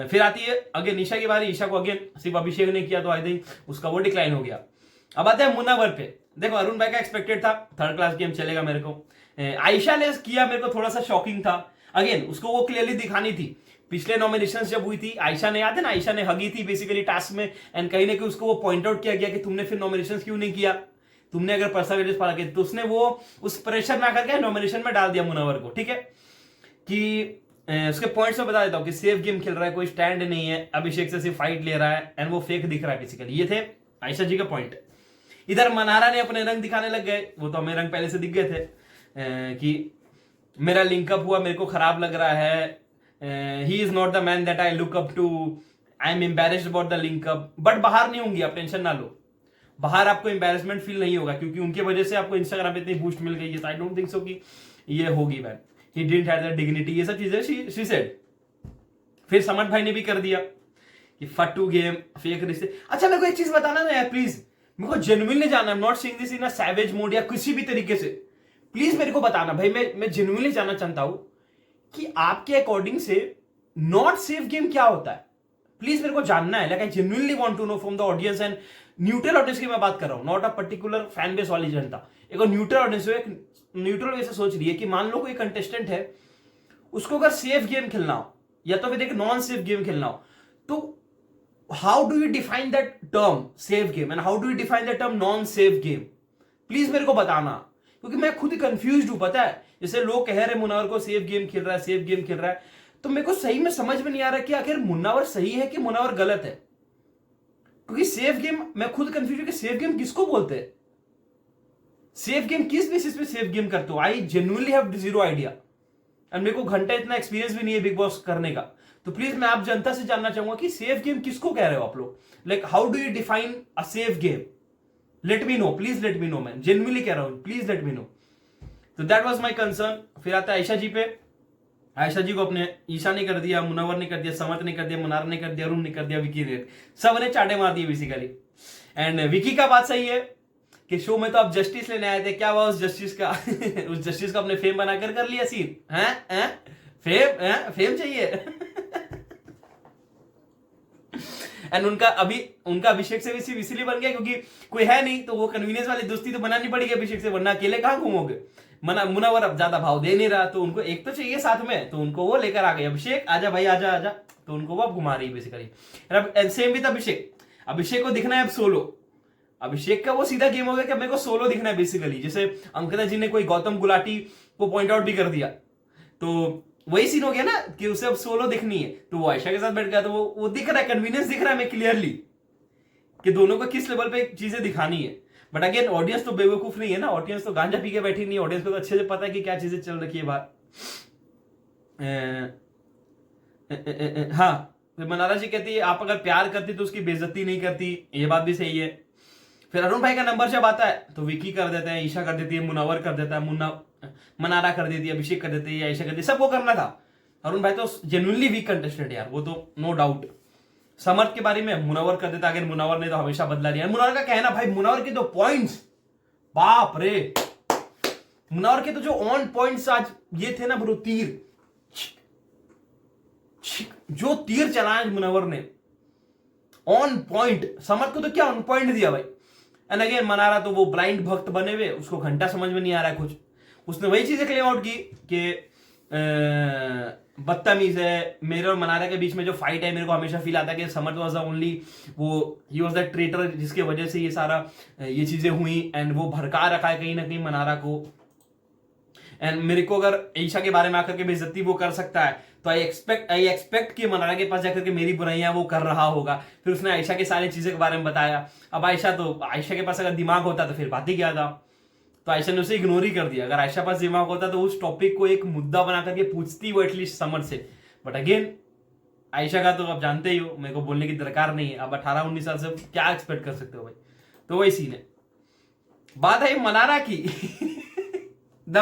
फिर आती है अगेन ईशा की बारी। ईशा को अगेन सिर्फ अभिषेक ने किया तो आई थिंक उसका वो डिक्लाइन हो गया। अब आते हैं मुनव्वर पे। देखो अरुण भाई का एक्सपेक्टेड था, थर्ड क्लास गेम चलेगा मेरे को। आयशा ने किया, मेरे को थोड़ा सा शॉकिंग था। अगेन उसको वो क्लियरली दिखानी थी। पिछले नॉमिनेशन जब हुई थी आयशा ने, याद है ना, आयशा ने हगी थी बेसिकली टास्क में, एंड कहीं ना कहीं उसको वो पॉइंट आउट किया गया कि तुमने फिर नॉमिनेशन क्यों नहीं किया, तुमने अगर परसेंटेज पा के, तो उसने वो उस प्रेशर में आकर के नॉमिनेशन में डाल दिया मुनव्वर को, ठीक है। कि उसके पॉइंट्स में बता देता हूं कि सेफ गेम खेल रहा है, कोई स्टैंड नहीं है, अभिषेक से सिर्फ फाइट ले रहा है, एंड वो फेक दिख रहा है बेसिकली। ये थे आयशा जी का पॉइंट। इधर मनारा ने अपने रंग दिखाने लग गए, वो तो हमें रंग पहले से दिख गए थे कि मेरा लिंकअप हुआ, मेरे को खराब लग रहा है, he is not the man that I look up to, I am embarrassed about the linkup. But बाहर नहीं होंगी, आप टेंशन ना लो, बाहर आपको एम्बेरसमेंट फील नहीं होगा, क्योंकि उनके वजह से आपको इंस्टाग्राम पे इतनी बूस्ट मिल गई है। आई डोंट थिंक सो कि ये होगी man, he didn't have the dignity, ये सब चीजें शी सेड। फिर समर्थ भाई ने भी कर दिया कि फट्टू गेम, फेक रिश्ते। अच्छा मेरे को एक चीज बताना ना यार प्लीज, मेरे को जेन्युइनली जानना, आई am not saying this in a savage mode या किसी भी तरीके से, प्लीज मेरे को बताना भाई, मैं जेन्युइनली जानना चाहता हूं कि आपके अकॉर्डिंग से नॉट सेफ गेम क्या होता है। प्लीज मेरे को जानना है, like I genuinely want to know from the audience, and neutral audience की मैं बात कर रहा हूं, not a particular fan base वाली जनता। एक न्यूट्रल ऑडियंस, एक न्यूट्रल वे से सोच रही है कि मान लो कोई कंटेस्टेंट है, उसको अगर सेफ गेम खेलना हो या तो फिर एक नॉन सेफ गेम खेलना हो, तो how do you define that term safe game and how do you define that term non safe game? Please मेरे को बताना, क्योंकि मैं खुद कंफ्यूज हूं। पता है, जैसे लोग कह रहे मुनव्वर को सेफ गेम खेल रहा है, सेफ गेम खेल रहा है, तो मेरे को सही में समझ में नहीं आ रहा कि आखिर मुनव्वर सही है कि मुनव्वर गलत है। क्योंकि सेफ गेम, मैं खुद कंफ्यूज हूं कि सेफ गेम किसको बोलते हैं, सेफ गेम किस बेसिस पे सेफ गेम करते हो। I genuinely have zero idea, and मेरे को घंटा इतना एक्सपीरियंस भी नहीं है बिग बॉस करने का। तो प्लीज मैं आप जनता से जानना चाहूंगा कि सेफ गेम किसको कह रहे हो आप लोग, like how do you define a safe game? Let me know, please let me know, मैं जेन्युइनली कह रहा हूं, प्लीज लेट मी नो। तो दैट वाज माय कंसर्न। फिर आता है आयशा जी पे। आयशा जी को अपने ईशा ने कर दिया, मुनव्वर ने कर दिया, समर्थ ने कर दिया, मनारा ने कर दिया, अरुण ने कर दिया, विकी ने, सबने चाटे मार दिए बेसिकली। एंड विकी का बात सही है कि शो में तो आप जस्टिस लेने आए थे, क्या हुआ उस जस्टिस का उस जस्टिस को अपने फेम बनाकर कर लिया सीन, हैं फेम चाहिए एंड उनका अभिषेक से भी सिर्फ इसीलिए बन गया क्योंकि कोई है नहीं, तो वो कन्वीनियंस वाली दोस्ती तो बनानी पड़ेगी अभिषेक से, वरना अकेले कहां घूमोगे। मुनव्वर अब ज्यादा भाव दे नहीं रहा, तो उनको एक तो चाहिए साथ में, तो उनको वो लेकर आ गई, अभिषेक आजा भाई आजा आजा, तो उनको वो अब घुमा रही है बेसिकली। सेम विद अभिषेक को दिखना है अब सोलो। अभिषेक का वो सीधा गेम हो गया कि मेरे को सोलो दिखना है बेसिकली। जैसे अंकिता जी ने कोई गौतम गुलाटी को पॉइंट आउट भी कर दिया, तो वही सीन हो गया ना कि उसे अब सोलो दिखनी है, तो वो आयशा के साथ बैठ गया, तो वो दिख रहा है, कन्वीनियंस दिख रहा है मैं क्लियरली कि दोनों को किस लेवल पे चीजें दिखानी है। बट अगेन ऑडियंस तो बेवकूफ नहीं है ना, ऑडियंस तो गांजा पी के बैठी नहीं, ऑडियंस को तो अच्छे से पता है कि क्या चीजें चल रखी है बाहर। हाँ, फिर मनारा जी कहती है आप अगर प्यार करती तो उसकी बेइज्जती नहीं करती, ये बात भी सही है। फिर अरुण भाई का नंबर जब आता है तो विकी कर देते हैं, ईशा कर देती है, मुनावर कर देता है, मनारा कर देती है, अभिषेक कर देती है, आयशा कर देती है, सबको करना था। अरुण भाई तो जेन्युइनली वीक कंटेस्टेंट यार, वो तो नो डाउट। समर्थ के बारे में मुनावर कर देता, अगर मुनावर ने तो हमेशा बदला लिया। मुनावर का कहना भाई, मुनावर के तो पॉइंट्स, बाप रे, मुनावर के तो जो ऑन पॉइंट्स आज ये थे ना ब्रो, तीर, जो तीर चलाया मुनावर ने ऑन पॉइंट। समर्थ को तो क्या ऑन पॉइंट दिया भाई। एंड अगेन मनारा तो वो ब्लाइंड भक्त बने हुए, उसको घंटा समझ में नहीं आ रहा है कुछ। उसने वही चीजें क्लेम आउट की कि बदतमीज है। मेरे और मनारा के बीच में जो फाइट है, मेरे को हमेशा फील आता है कि समर्थ वाज द ओनली, वो ही वाज द ट्रेटर जिसके वजह से ये सारा ये चीजें हुई। एंड वो भड़का रखा है कहीं ना कहीं मनारा को। एंड मेरे को अगर ईशा के बारे में आकर के बेइज्जती वो कर सकता है तो आई एक्सपेक्ट कि मनारा के पास जाकर के मेरी बुराइयां वो कर रहा होगा। फिर उसने आयशा के सारी चीजें के बारे में बताया। अब आयशा के पास अगर दिमाग होता तो फिर बात ही क्या था, तो आयशा ने उसे इग्नोर ही कर दिया। अगर आयशा पास दिमाग होता तो उस टॉपिक को एक मुद्दा बना करके पूछती वो एटलीस्ट समर से। बट अगेन आयशा का तो आप जानते ही हो, मेरे को बोलने की दरकार नहीं है। अब 18-19 साल से क्या एक्सपेक्ट कर सकते हो भाई। तो वही सीन है। बात है मनारा की द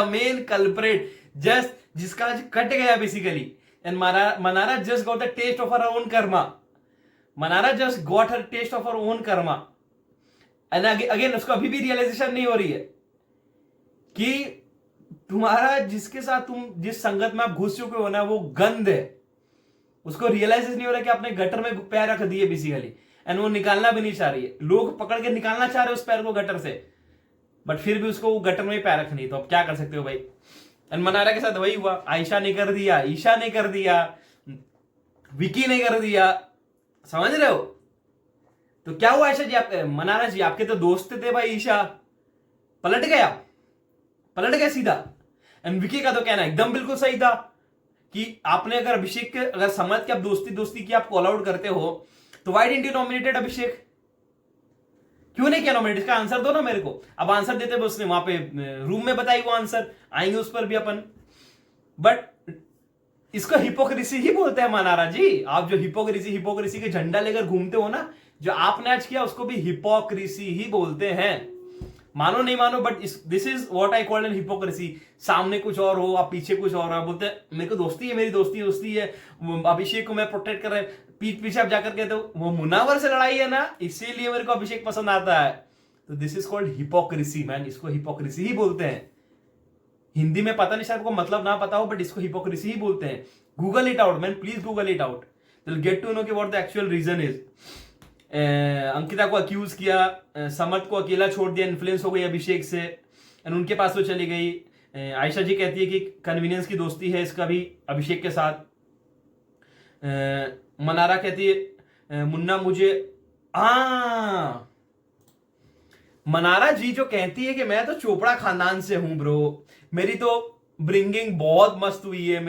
मेन कल्प्रेट, जस्ट जिसका आज कट गया basically. And Mannara just got the taste of her own karma. Mannara just got her taste of her own karma. And again उसको अभी भी रियलाइजेशन नहीं हो रही है कि तुम्हारा जिसके साथ तुम जिस संगत में आप घुस चुके हो ना, वो गंद है। उसको रियलाइज नहीं हो रहा कि आपने गटर में पैर रख दिए बेसिकली। एंड वो निकालना भी नहीं चाह रही है। लोग पकड़ के निकालना चाह रहे उस पैर को गटर से, बट फिर भी उसको वो गटर में पैर रखनी है। तो अब क्या कर सकते हो भाई। एंड मनारा के साथ वही हुआ, आयशा ने कर दिया, ईशा ने कर दिया, विकी ने कर दिया, समझ रहे हो। तो क्या हुआ आयशा जी, आप मनारा जी आपके तो दोस्त थे भाई। ईशा पलट गया सीधा। एंड विकी का तो कहना एकदम बिल्कुल सही था कि आपने अगर अभिषेक के अगर समझ के आप दोस्ती की आप कॉल आउट करते हो तो व्हाई डिडंट यू नॉमिनेटेड अभिषेक, क्यों नहीं किया नॉमिनेट। इसका आंसर दो ना मेरे को। अब आंसर देते उसने वहां पे रूम में बताई, वो आंसर आएंगे उस पर भी अपन। बट इसको हिपोक्रेसी ही बोलते हैं मनारा जी। आप जो हिपोक्रेसी के झंडा लेकर घूमते हो ना, जो आपने आज किया उसको भी हिपोक्रेसी ही बोलते हैं। मानो नहीं मानो, but this is what I call an hypocrisy. सामने कुछ और हो, आप पीछे कुछ और हो। बोलते हैं मेरे को दोस्ती है, मेरी दोस्ती है, अभिषेक को मैं प्रोटेक्ट कर रहा है, पीठ पीछे आप जाकर कहते हो वो मुनावर से लड़ाई है ना, इसीलिए मेरे को अभिषेक पसंद आता है। तो this is called hypocrisy man. इसको हिपोक्रेसी ही बोलते हैं। हिंदी में पता नहीं, शायद को मतलब ना पता हो, बट इसको हिपोक्रेसी ही बोलते हैं। Google it out man, please Google it out, will get to know कि what the actual reason is. Ankita को अक्यूज किया, समर्थ को अकेला छोड़ दिया, इन्फ्लुएंस हो गई अभिषेक से, एंड उनके पास तो चली गई। आयशा जी कहती है कि कन्वीनियंस की दोस्ती है इसका भी अभिषेक के साथ। मनारा कहती है मुन्ना मुझे, मनारा जी जो कहती है कि मैं तो चोपड़ा खानदान से हूं ब्रो, मेरी तो ब्रिंगिंग बहुत मस्त हुई है,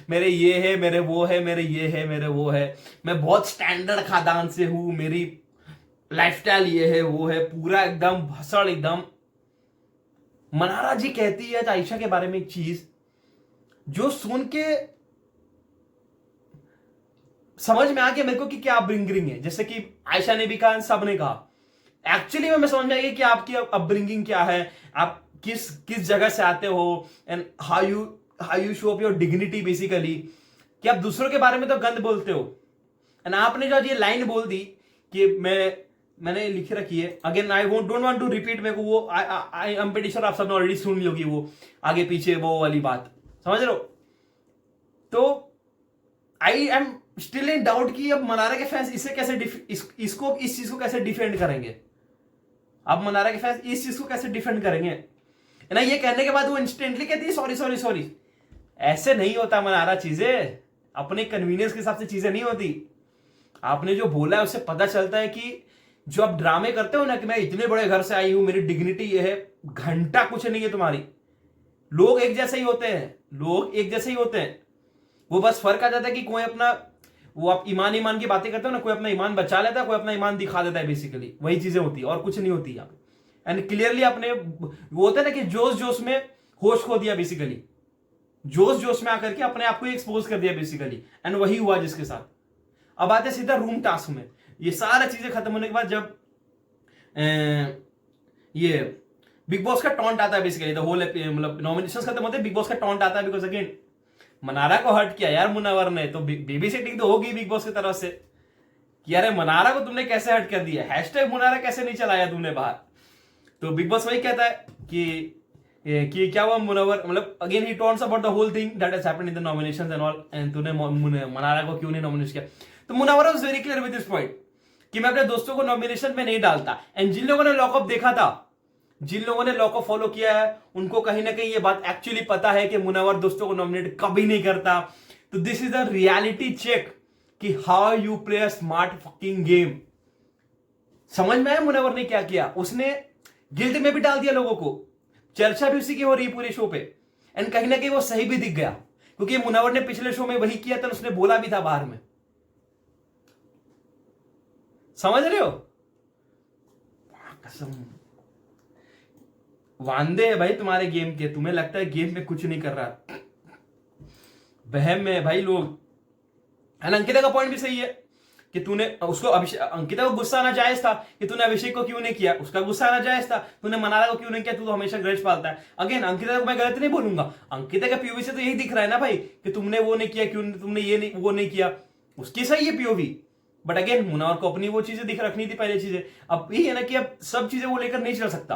मेरे ये है, मेरे वो है, मेरे ये है, मेरे वो है, मैं बहुत स्टैंडर्ड खानदान से हूं, मेरी लाइफस्टाइल ये है वो है, पूरा एकदम भसड़ एकदम। मनारा जी कहती है आयशा के बारे में एक चीज जो सुन के समझ में आ गया मेरे को कि क्या अपब्रिंगिंग है। जैसे कि आयशा ने भी कहा, सब ने कहा, एक्चुअली में समझ में आएगी कि आपकी अपब्रिंगिंग क्या है, आप किस जगह से आते हो, and how you show up your dignity basically, कि आप दूसरों के बारे में तो गंद बोलते हो। एंड आपने जो आज ये लाइन बोल दी कि मैंने लिख रखी है, again I don't want to repeat, मेरे को वो आई एम प्रीटी श्योर आप सबने ऑलरेडी सुन ली होगी वो आगे पीछे वो वाली बात, समझ रहे हो। तो I am still in doubt कि अब मनारा के फैंस इसे कैसे इस चीज को कैसे डिफेंड करेंगे। अब मनारा के फैंस इस चीज को कैसे डिफेंड करेंगे ना। ये कहने के बाद वो इंस्टेंटली कहती है सॉरी। ऐसे नहीं होता मनारा, चीजें अपने कन्वीनियंस के हिसाब से चीजें नहीं होती। आपने जो बोला है उससे पता चलता है कि जो आप ड्रामे करते हो ना कि मैं इतने बड़े घर से आई हूं, मेरी डिग्निटी ये है, घंटा कुछ नहीं है तुम्हारी। लोग एक जैसे ही होते हैं, वो बस फर्क आ जाता है कि कोई अपना वो आप ईमान ईमान की बातें करते हो ना, कोई अपना ईमान बचा लेता है, कोई अपना ईमान दिखा देता है, बेसिकली वही चीजें होती है और कुछ नहीं होती यहाँ पे। एंड क्लियरली आपने वो होता है ना कि जोश जोश में होश खो दिया, बेसिकली जोश जोश में आकर के अपने आप को एक्सपोज कर दिया बेसिकली, एंड वही हुआ जिसके साथ। अब आते सीधा रूम टास्क में। ये सारा चीजें खत्म होने के बाद जब ये बिग बॉस का टॉन्ट आता है बेसिकली, द होल मतलब नॉमिनेशंस खत्म होते हैं, बिग बॉस का टॉन्ट आता है, बिकॉज अगेन मनारा को हर्ट किया यार मुनव्वर ने, तो बेबी सेटिंग तो होगी बिग बॉस की तरफ से कि अरे मनारा को तुमने कैसे हर्ट कर दिया, हैशटैग मुनारा कैसे नहीं चलाया तुमने बाहर। तो बिग बॉस वही कहता है कि क्या हुआ मुनव्वर, मतलब again he taunts about the whole thing that has happened in the nominations and all, and तूने मनारा को क्यों नहीं नॉमिनेट किया। तो Munawar was very clear with this point कि मैं अपने दोस्तों को नॉमिनेशन में नहीं डालता। एंड जिन लोगों ने लॉकअप देखा था, जिन लोगों ने लॉकअप फॉलो किया है, उनको कहीं ना कहीं ये बात एक्चुअली पता है कि मुनव्वर दोस्तों को नॉमिनेट कभी नहीं करता। तो this is the reality check कि how you play a smart fucking game. समझ में आया मुनव्वर ने क्या किया, उसने गिल्ट में भी डाल दिया लोगों को, चर्चा भी उसी की हो रही पूरे शो पे, एंड कहीं ना कहीं वो सही भी दिख गया, क्योंकि मुनव्वर ने पिछले शो में वही किया था, उसने बोला भी था बाहर में। समझ रहे हो, कसम वांदे है भाई तुम्हारे गेम के, तुम्हें लगता है गेम में कुछ नहीं कर रहा, वहम में है भाई लोग। एंड अंकिता का पॉइंट भी सही है कि तूने उसको अंकिता को गुस्सा आना जायज था कि तूने अभिषेक को क्यों नहीं किया, उसका गुस्सा आना जायज था, तूने मनारा को क्यों नहीं किया, तू तो हमेशा ग्रज पालता है। अगेन अंकिता को मैं गलत नहीं बोलूंगा, अंकिता का पीओवी से तो यही दिख रहा है ना भाई कि तुमने वो नहीं किया, क्यों तुमने ये नहीं वो नहीं किया, उसकी सही है पीओवी। बट अगेन मुनव्वर को अपनी वो चीजें दिख रखनी थी पहले चीजें। अब ये है ना कि अब सब चीजें वो लेकर नहीं चल सकता।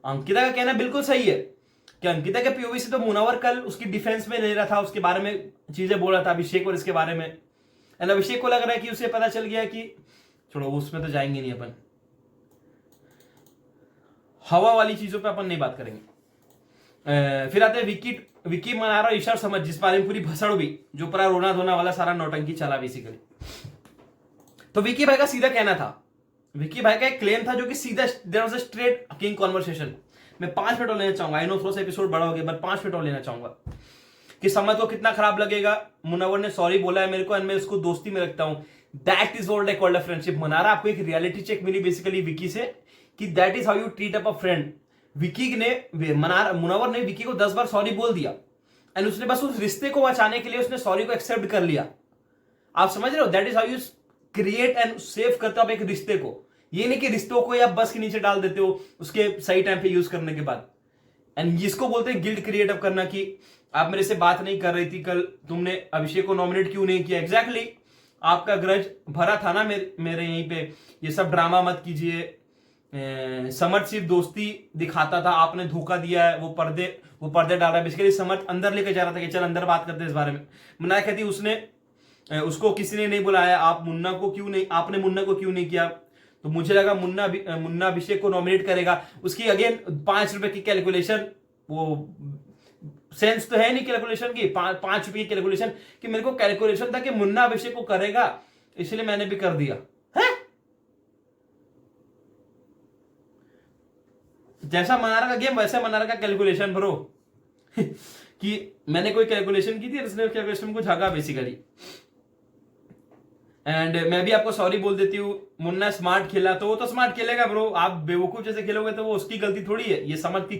अंकिता का कहना बिल्कुल सही है कि अंकिता के पीओवी से तो मुनव्वर कल उसकी डिफेंस में ले रहा था, उसके बारे में चीजें बोल रहा था अभिषेक और इसके बारे में। एंड अभिषेक को लग रहा है कि उसे पता चल गया कि छोड़ो उसमें तो जाएंगे नहीं अपन, हवा वाली चीजों पे अपन नहीं बात करेंगे। फिर आते हैं विकी मनारा और ईशार समझ, जिस बारे में पूरी भसड़ हुई, जो पूरा रोना धोना वाला सारा नौटंकी चला बेसिकली। तो विकी भाई का सीधा कहना था, विकी भाई का एक क्लेम था जो कि सीधा there was a straight king conversation. मैं 5 मिनट और लेना चाहूंगा, आई नो थोड़ा सा एपिसोड बड़ा हो गया, बट 5 मिनट और लेना चाहूंगा कि समझ को कितना खराब लगेगा। मुनव्वर ने सॉरी बोला है मेरे को, एंड मैं उसको दोस्ती में रखता हूं, that is what I called a friendship. Mannara आपको एक रियलिटी चेक मिली बेसिकली विकी से कि that is how you treat up a friend. Vicky ने मुनव्वर ने विकी को 10 बार सॉरी बोल दिया, एंड उसने बस उस रिश्ते को बचाने के लिए उसने सॉरी को एक्सेप्ट कर लिया। आप समझ रहे हो, that is how you create and save करते हो आप एक रिश्ते को। ये नहीं कि रिश्तों को आप बस के नीचे डाल देते हो उसके सही टाइम पे यूज करने के बाद। एंड इसको बोलते हैं गिल्ट क्रिएट अप करना कि आप मेरे से बात नहीं कर रही थी कल, तुमने अभिषेक को नॉमिनेट क्यों नहीं किया। एग्जैक्टली आपका ग्रज भरा था ना मेरे यहीं पे, ये सब ड्रामा मत कीजिए। समर्थ सिर्फ दोस्ती दिखाता था, आपने धोखा दिया है, वो पर्दे डाल रहा है बेसिकली। समर्थ अंदर लेके जा रहा था कि चल अंदर बात करते हैं इस बारे में। मना कहती उसको किसी ने नहीं बुलाया, आपने मुन्ना को क्यों नहीं किया। तो मुझे लगा मुन्ना अभिषेक को नॉमिनेट करेगा। उसकी अगेन 5 रुपए की कैलकुलेशन, वो सेंस तो है नहीं कैलकुलेशन की, 5 रुपए की कैलकुलेशन कि मेरे को कैलकुलेशन था कि मुन्ना अभिषेक को करेगा, इसलिए मैंने भी कर दिया है। जैसा मनारा का गेम वैसा मनारा का कैलकुलेशन ब्रो कि मैंने कोई कैलकुलेशन की थी, इसने कैलकुलेशन को झागा बेसिकली। एंड मैं भी आपको सॉरी बोल देती हूँ, मुन्ना स्मार्ट खेला तो वो तो स्मार्ट खेलेगा ब्रो, आप बेवकूफ जैसे खेलोगे तो वो उसकी गलती थोड़ी है। ये समझ की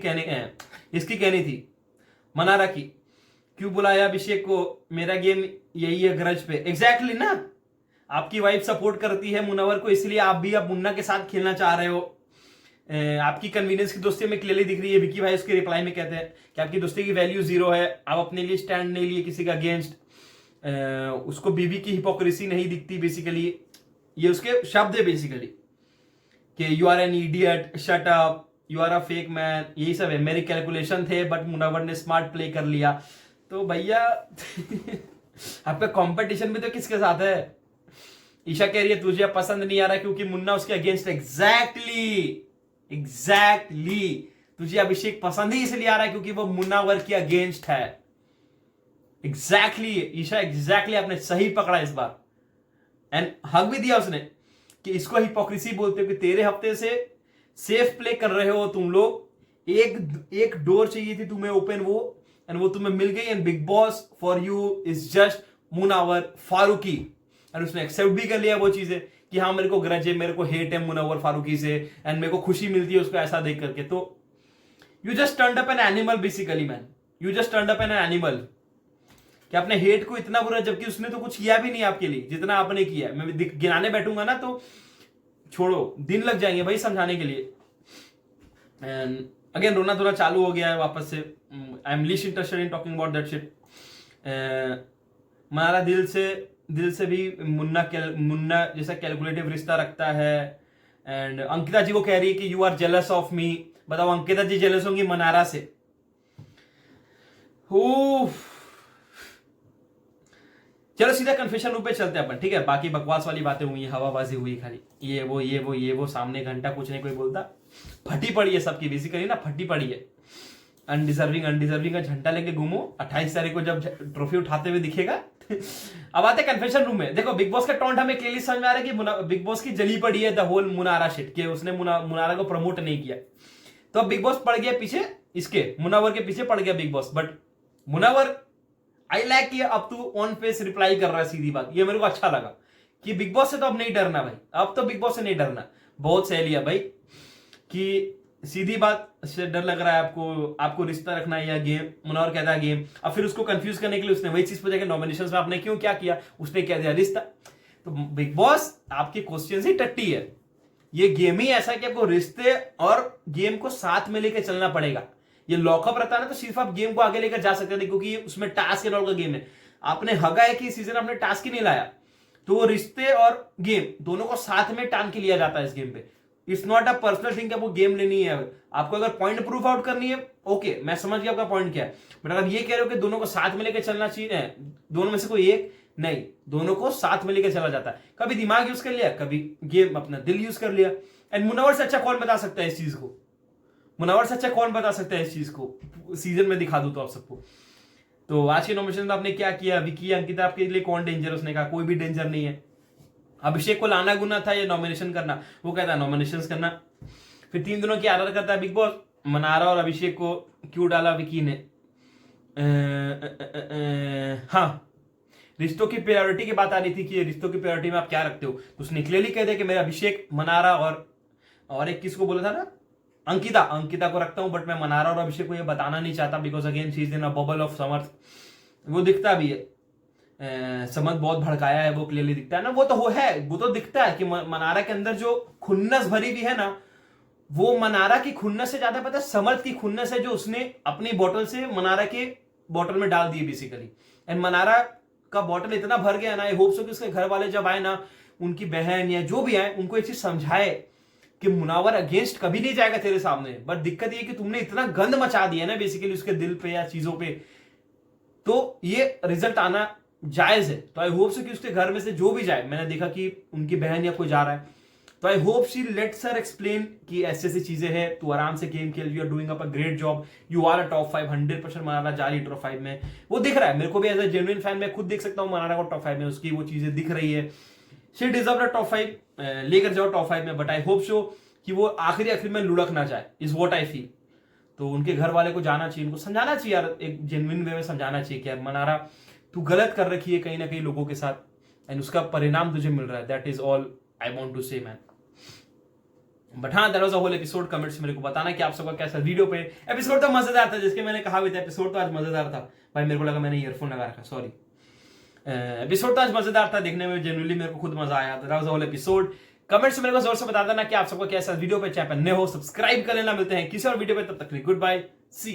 इसकी कहनी थी मनारा की, क्यों बुलाया अभिषेक को, मेरा गेम यही है ग्रज पे। एग्जैक्टली ना, आपकी वाइफ सपोर्ट करती है मुनव्वर को, इसलिए आप भी अब मुन्ना के साथ खेलना चाह रहे हो। आपकी कन्वीनियंस की दोस्ती में क्लियरली दिख रही है। विकी भाई उसके रिप्लाई में कहते हैं कि आपकी दोस्ती की वैल्यू 0 है, आप अपने लिए स्टैंड नहीं लिए किसी का अगेंस्ट। उसको बीवी की हिपोक्रेसी नहीं दिखती बेसिकली, ये उसके शब्द है बेसिकली कि you are an idiot, shut up, you are a fake man, यही सब है। मेरे कैलकुलेशन थे बट मुनव्वर ने स्मार्ट प्ले कर लिया। तो भैया आपका कंपटीशन भी तो किसके साथ है। ईशा कह रही है तुझे पसंद नहीं आ रहा क्योंकि मुन्ना उसके अगेंस्ट। एग्जैक्टली तुझे अभिषेक पसंद ही इसलिए आ रहा है क्योंकि वो मुन्नावर के अगेंस्ट है। एग्जैक्टली ईशा, एग्जैक्टली आपने सही पकड़ा इस बार, एंड हक भी दिया उसने कि इसको हिपोक्रेसी बोलते हो कि तेरे हफ्ते से सेफ प्ले कर रहे हो तुम लोग। एक डोर चाहिए थी तुम्हें ओपन, वो तुम्हें मिल गई। And Bigg Boss for you is just Munawar Faruqui, और उसने एक्सेप्ट भी कर लिया वो चीजें कि हाँ मेरे को ग्रज है, मेरे को हेट है मुनव्वर फारूकी से, एंड मेरे को खुशी मिलती है उसको ऐसा देख करके। तो you just turned up an animal basically man, you just turned up an animal, कि अपने हेट को इतना बुरा, जबकि उसने तो कुछ किया भी नहीं आपके लिए जितना आपने किया। मैं गिनाने बैठूंगा ना तो छोड़ो, दिन लग जाएंगे भाई समझाने के लिए। एंड अगेन रोना धोना चालू हो गया है वापस से। I am least interested in talking about that shit. Mannara दिल से भी मुन्ना जैसा कैलकुलेटिव रिश्ता रखता है। एंड अंकिता जी को कह रही है कि you are jealous of me. बताओ अंकिता जी जेलस होंगी मनारा से? चलो सीधा कन्फेशन रूप पे चलते हैं अपन, ठीक है। बाकी बकवास वाली बातें हुई, हवाबाजी हुई खाली, ये वो सामने घंटा कुछ नहीं कोई बोलता, फटी पड़ी है सबकी बेसिकली ना, फटी पड़ी है। अनडिजर्विंग का झंडा लेके घूमो, 28 तारीख को जब ट्रॉफी उठाते हुए दिखेगा। अब आते कन्फेशन रूम में। देखो बिग बॉस का टॉन्ट हमें क्लियरली समझ में आ रहा है कि बिग बॉस की जली पड़ी है द होल मुनारा शिट, के उसने मुनारा को प्रमोट नहीं किया। तो अब बिग बॉस पड़ गया पीछे, इसके मुनावर के पीछे पड़ गया big boss. But Munawar I like कि अब तू ऑन फेस रिप्लाई कर रहा है, सीधी बात, ये मेरे को अच्छा लगा कि बिग बॉस से तो अब नहीं डरना भाई, अब तो बिग बॉस से नहीं डरना। बहुत सही लिया भाई कि सीधी बात से डर लग रहा है आपको रिश्ता रखना है या गेम। मुनावर कहता है गेम। अब फिर उसको कंफ्यूज करने के लिए उसने वही चीज पूछा कि नॉमिनेशंस में आपने क्यों क्या किया, उसने कह दिया रिश्ता। तो बिग बॉस आपके क्वेश्चन ही टट्टी है, ये गेम ही ऐसा है कि आपको रिश्ते और गेम को साथ में लेकर चलना पड़ेगा। ये लॉकअप रहता है ना तो सिर्फ आप गेम को आगे लेकर जा सकते हैं, क्योंकि उसमें टास्क एंड ऑल का गेम है। आपने हगा है कि सीजन आपने टास्क ही नहीं लाया, तो वो रिश्ते और गेम दोनों को साथ में टांग के लिया जाता है इस गेम पे। It's not a personal thing, आपको गेम लेनी है, आपको अगर पॉइंट प्रूफ आउट करनी है ओके, मैं समझ गया आपका पॉइंट क्या है। बट अगर ये कह रहे हो कि दोनों को साथ में लेकर चलना चाहिए, दोनों में से कोई एक नहीं, दोनों को साथ में लेकर चला जाता है। कभी दिमाग यूज कर लिया, कभी गेम अपना दिल यूज कर लिया। एंड मुनावर से अच्छा कौन बता सकता है इस चीज को, मुनावर से अच्छा कौन बता सकता है इस चीज को, सीजन में दिखा दूं तो आप सबको। तो आज के नॉमिनेशन में आपने क्या किया, विकी अंकिता आपके लिए कौन डेंजर? उसने कहा कोई भी डेंजर नहीं है। अभिषेक को लाना गुना था या नॉमिनेशन करना, वो कहता है नॉमिनेशन करना। फिर 3 दिनों की आदर करता है बिग बॉस, मनारा और अभिषेक को क्यों डाला विकी ने? हाँ, रिश्तों की प्रायोरिटी की बात आ रही थी कि रिश्तों की प्रायोरिटी में आप क्या रखते हो, तो उसने क्लियरली कह दिया कि मेरा अभिषेक, मनारा और एक किसको बोला था ना, अंकिता को रखता हूं। बट मैं मनारा और अभिषेक को ये बताना नहीं चाहता, because again she is in a bubble of Samarth. वो दिखता भी है, समझ बहुत भड़काया है, वो क्लियरली दिखता है ना, वो तो है, वो तो दिखता है कि मनारा के अंदर जो खुन्नस भरी भी है ना, वो मनारा की खुन्नस से ज्यादा पता है समर्थ की खुन्नस है, जो उसने अपनी बोतल से मनारा के बोतल में डाल दी बेसिकली। एंड मनारा का बोतल इतना भर गया ना, आई होप सो कि उसके घर वाले जब आए ना, उनकी बहन या जो भी आए, उनको एक चीज समझाए कि मुनावर अगेंस्ट कभी नहीं जाएगा तेरे सामने। बट दिक्कत ये कि तुमने इतना गंद मचा दिया ना बेसिकली उसके दिल पे या चीजों पे, तो ये रिजल्ट आना जायज है। तो आई होप सो कि उसके घर में से जो भी जाए, मैंने देखा कि उनकी बहन या कोई जा रहा है, तो I hope she let's her explain कि ऐसी ऐसी चीजें हैं, तू आराम से गेम खेल, you are doing up a great job, you are a top 5, 100% Mannara जा रही टॉप 5 में। वो दिख रहा है मेरे को भी, एज ए जेन्युइन फैन मैं खुद देख सकता हूँ मनारा को टॉप 5 में, उसकी वो चीजें दिख रही है। शी डिजर्व द टॉप 5, लेकर जाओ टॉप 5 में। बट आई होप सो कि वो आखिरी में लुढ़क ना जाए, इज वॉट आई फील। तो उनके घर वाले को जाना चाहिए, उनको समझाना चाहिए यार, एक जेन्युइन वे में समझाना चाहिए कि यार मनारा तू गलत कर रखी है कहीं ना कहीं लोगों के साथ, एंड उसका परिणाम तुझे मिल रहा है। That is all I want to say man. But हाँ, that was a whole episode. Comments मेरे को बताना कि आप सबका कैसा वीडियो पे। एपिसोड तो मजेदार था, जिसके मैंने कहा भी था एपिसोड तो आज मजेदार था भाई। मेरे को लगा मैंने ईयरफोन लगा रखा, सॉरी। एपिसोड तो आज मजेदार था, देखने में जेन्युइनली मेरे को खुद मजा आया। That was a whole episode. Comments में मेरे को जोर से बता देना कि आप सबको कैसा वीडियो पे, चाहे नए हो सब्सक्राइब कर लेना। मिलते हैं किसी और वीडियो पे, तब तक गुड बाय।